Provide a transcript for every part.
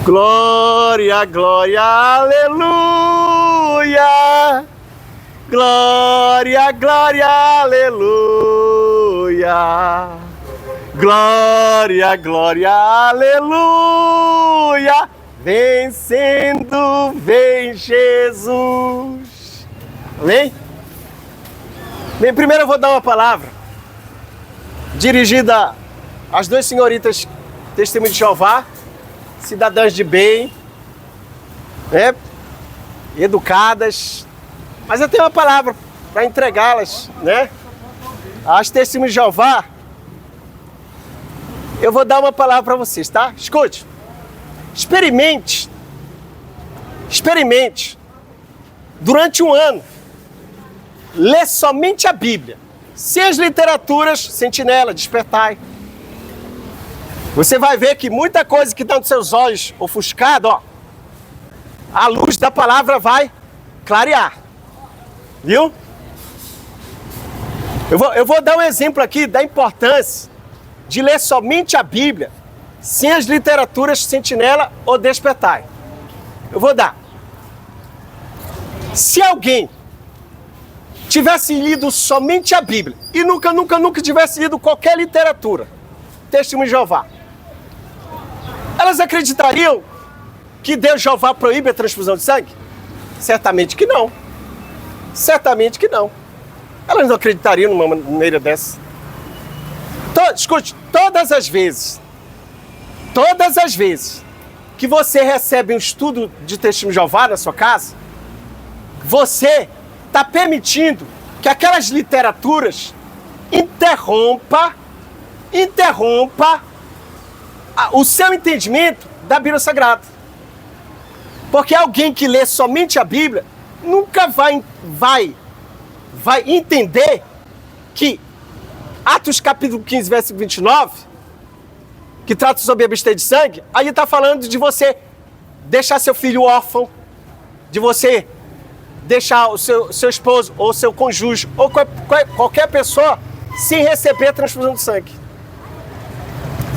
Glória, glória, aleluia. Glória, glória, aleluia. Glória, glória, aleluia. Vencendo, vem Jesus. Amém? Bem, primeiro eu vou dar uma palavra dirigida às duas senhoritas Testemunho de Jeová, cidadãs de bem, né? Educadas, mas eu tenho uma palavra para entregá-las, né? As Testemunhas de Jeová, eu vou dar uma palavra para vocês, tá? Escute, experimente, durante um ano, ler somente a Bíblia, sem as literaturas, Sentinela, Despertai. Você vai ver que muita coisa que está nos seus olhos ofuscado, ó, a luz da palavra vai clarear. Viu? Eu vou dar um exemplo aqui da importância de ler somente a Bíblia, sem as literaturas Sentinela ou Despertai. Eu vou dar. Se alguém tivesse lido somente a Bíblia e nunca tivesse lido qualquer literatura, Testemunho de Jeová, elas acreditariam que Deus Jeová proíbe a transfusão de sangue? Certamente que não. Certamente que não. Elas não acreditariam numa maneira dessa. Escute, todas as vezes que você recebe um estudo de Testemunho de Jeová na sua casa, você está permitindo que aquelas literaturas interrompa o seu entendimento da Bíblia Sagrada. Porque alguém que lê somente a Bíblia nunca vai entender que Atos capítulo 15, versículo 29, que trata sobre a abster de sangue, aí está falando de você deixar seu filho órfão, de você deixar o seu esposo ou seu cônjuge ou qualquer pessoa sem receber a transfusão de sangue.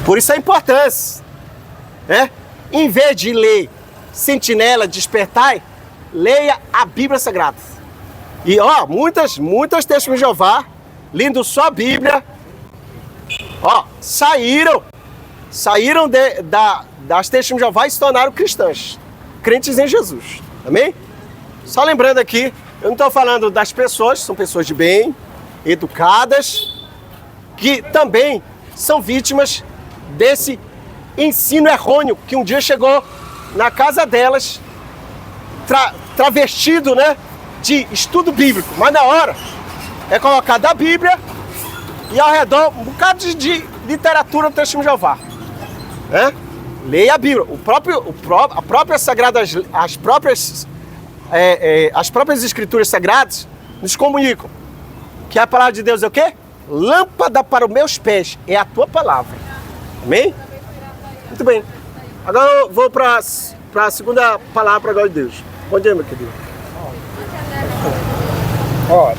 Por isso a importância, né? Em vez de ler Sentinela, Despertai, leia a Bíblia Sagrada. E ó, muitas Testemunhas de Jeová, lendo só a Bíblia, ó, saíram das Testemunhas de Jeová e se tornaram cristãs, crentes em Jesus. Amém? Só lembrando aqui, eu não estou falando das pessoas, são pessoas de bem, educadas, que também são vítimas desse ensino errôneo que um dia chegou na casa delas, travestido, né, de estudo bíblico, mas na hora é colocada a Bíblia e ao redor um bocado de literatura do Testemunho de Jeová, né? Leia a Bíblia, as próprias escrituras sagradas nos comunicam que a palavra de Deus é o quê? Lâmpada para os meus pés é a tua palavra. Amém? Muito bem. Agora eu vou para a segunda palavra agora de Deus. Onde é, meu querido? Olha,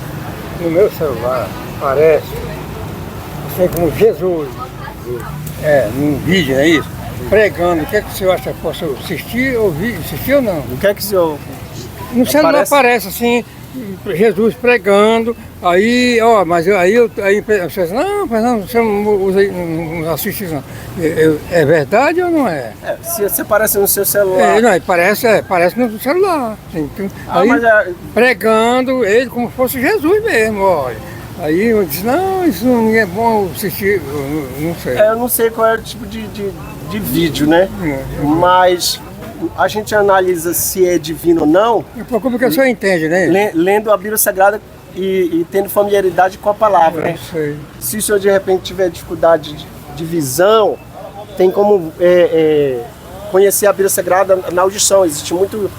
no meu celular aparece assim como Jesus, num vídeo, não é isso? Pregando. O que é que o senhor acha que posso assistir ou assistir ou não? O que é que o senhor... No celular aparece assim, Jesus pregando, aí, ó, mas aí você diz, não, você não usa, não assiste isso não. É verdade ou não é? Se aparece no seu celular... Não, parece no celular. Assim, aí, pregando ele como se fosse Jesus mesmo, olha. Aí eu disse, não, isso não é bom assistir, eu não sei. Eu não sei qual é o tipo de vídeo, né? Mas... a gente analisa se é divino ou não. Como que o senhor entende, né? Lendo a Bíblia Sagrada e tendo familiaridade com a palavra, né? Sei. Se o senhor de repente tiver dificuldade de visão, tem como conhecer a Bíblia Sagrada na audição. Existe muito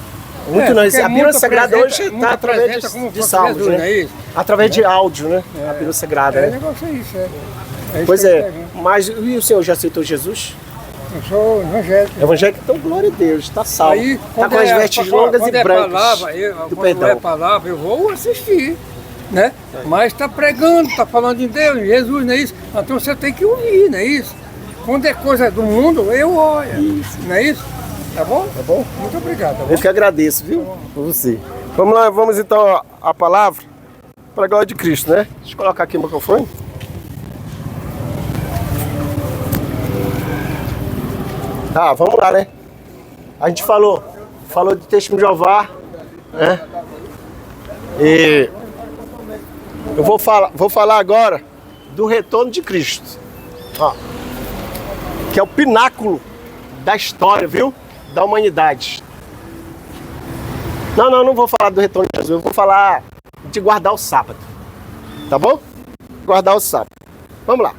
a Bíblia Sagrada hoje está através de salmos, né? É através de áudio, né? A Bíblia Sagrada. O negócio é isso, Pois é. Mas e o senhor já aceitou Jesus? Eu sou evangélico. Evangélico, então glória a Deus, está salvo. Está com as vestes longas e brancas do perdão. Quando é palavra, eu vou assistir, né? Mas está pregando, está falando de Deus, Jesus, não é isso? Então você tem que ouvir, não é isso? Quando é coisa do mundo, eu olho, não é isso? Tá bom? Tá bom? Muito obrigado, tá bom? Eu que agradeço, viu? Por você. Vamos lá, vamos então à palavra para a glória de Cristo, né? Deixa eu colocar aqui o microfone. Tá, vamos lá, né? A gente falou de testemunho de Jeová, né? E eu vou falar agora do retorno de Cristo, ó, que é o pináculo da história, viu? Da humanidade. Não vou falar do retorno de Jesus, eu vou falar de guardar o sábado, tá bom? Guardar o sábado. Vamos lá.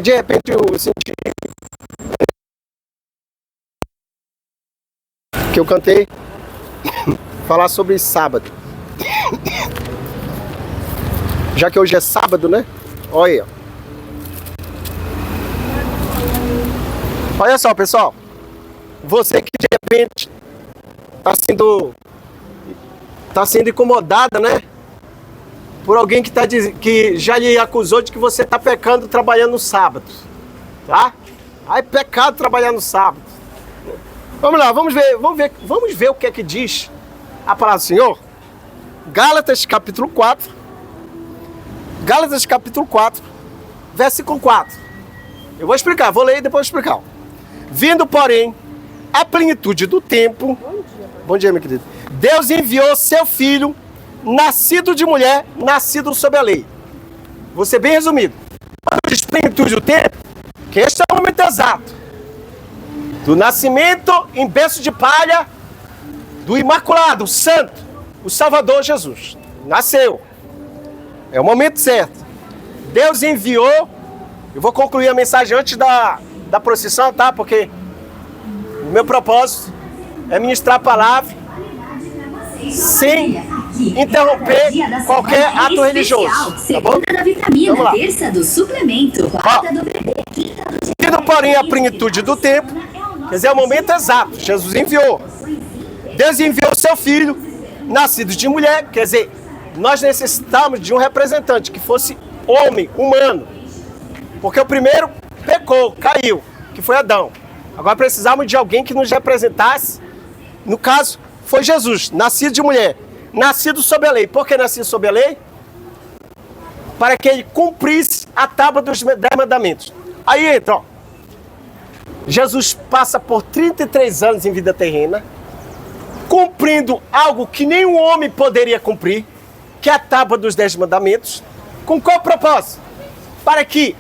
De repente eu senti que eu cantei falar sobre sábado. Já que hoje é sábado, né? Olha. Olha só, pessoal. Você que de repente tá sendo incomodada, né? Por alguém que já lhe acusou de que você está pecando trabalhando no sábado, tá? Aí pecado trabalhar no sábado. Vamos lá, vamos ver o que é que diz a palavra do Senhor. Gálatas capítulo 4. Gálatas capítulo 4, versículo 4. Eu vou explicar, vou ler e depois vou explicar. Vindo, porém, a plenitude do tempo. Bom dia, meu querido. Deus enviou seu filho, nascido de mulher, nascido sob a lei. Vou ser bem resumido. Quando diz plenitude do tempo, que este é o momento exato do nascimento em berço de palha do Imaculado, o Santo, o Salvador Jesus. Nasceu. É o momento certo. Deus enviou. Eu vou concluir a mensagem antes da procissão, tá? Porque o meu propósito é ministrar a palavra sem interromper qualquer ato religioso, tá bom? Vamos lá. Terça do suplemento, quarta do bebê, quinta do... Tendo, porém, a plenitude do tempo, quer dizer, é o momento exato, Jesus enviou. Deus enviou o seu filho, nascido de mulher, quer dizer, nós necessitamos de um representante que fosse homem, humano. Porque o primeiro pecou, caiu, que foi Adão. Agora precisamos de alguém que nos representasse. No caso, foi Jesus, nascido de mulher, nascido sob a lei. Por que nascido sob a lei? Para que ele cumprisse a tábua dos 10 mandamentos. Aí entra, ó. Jesus passa por 33 anos em vida terrena, cumprindo algo que nenhum homem poderia cumprir, que é a tábua dos 10 mandamentos. Com qual propósito? Para que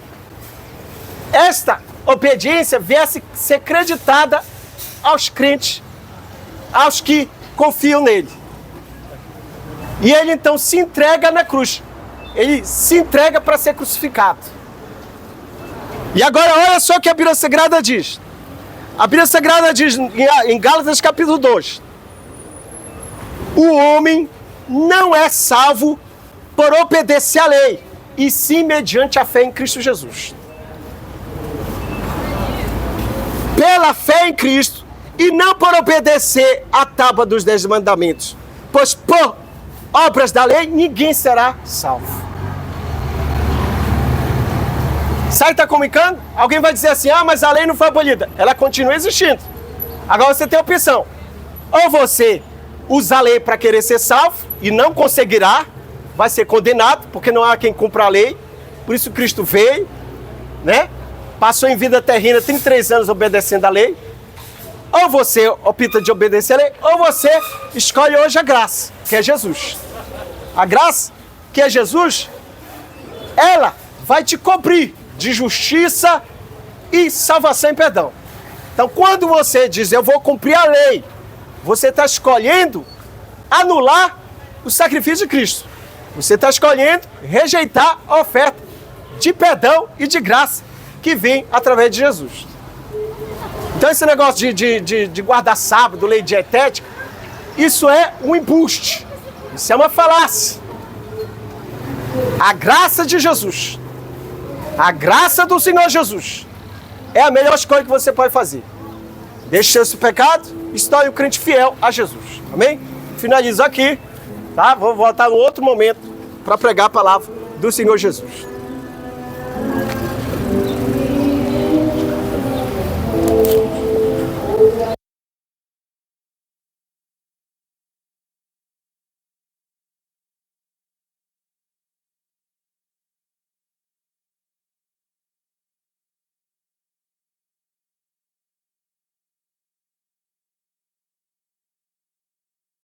esta obediência viesse ser creditada aos crentes, aos que confiam nele. E ele então se entrega na cruz. Ele se entrega para ser crucificado. E agora olha só o que a Bíblia Sagrada diz. A Bíblia Sagrada diz em Gálatas capítulo 2. O homem não é salvo por obedecer à lei, e sim mediante a fé em Cristo Jesus. Pela fé em Cristo, e não por obedecer à tábua dos 10 mandamentos, pois por obras da lei ninguém será salvo. Sabe o que está comunicando? Alguém vai dizer assim, mas a lei não foi abolida. Ela continua existindo. Agora você tem a opção. Ou você usa a lei para querer ser salvo e não conseguirá, vai ser condenado, porque não há quem cumpra a lei. Por isso Cristo veio, né? Passou em vida terrena 33 anos obedecendo a lei. Ou você opta de obedecer a lei, ou você escolhe hoje a graça, que é Jesus. A graça, que é Jesus, ela vai te cobrir de justiça e salvação e perdão. Então, quando você diz, eu vou cumprir a lei, você está escolhendo anular o sacrifício de Cristo. Você está escolhendo rejeitar a oferta de perdão e de graça que vem através de Jesus. Então, esse negócio de guardar sábado, lei dietética, isso é um embuste. Isso é uma falácia. A graça de Jesus, a graça do Senhor Jesus, é a melhor escolha que você pode fazer. Deixe seu pecado e se torne um crente fiel a Jesus. Amém? Finalizo aqui, tá? Vou voltar em outro momento para pregar a palavra do Senhor Jesus.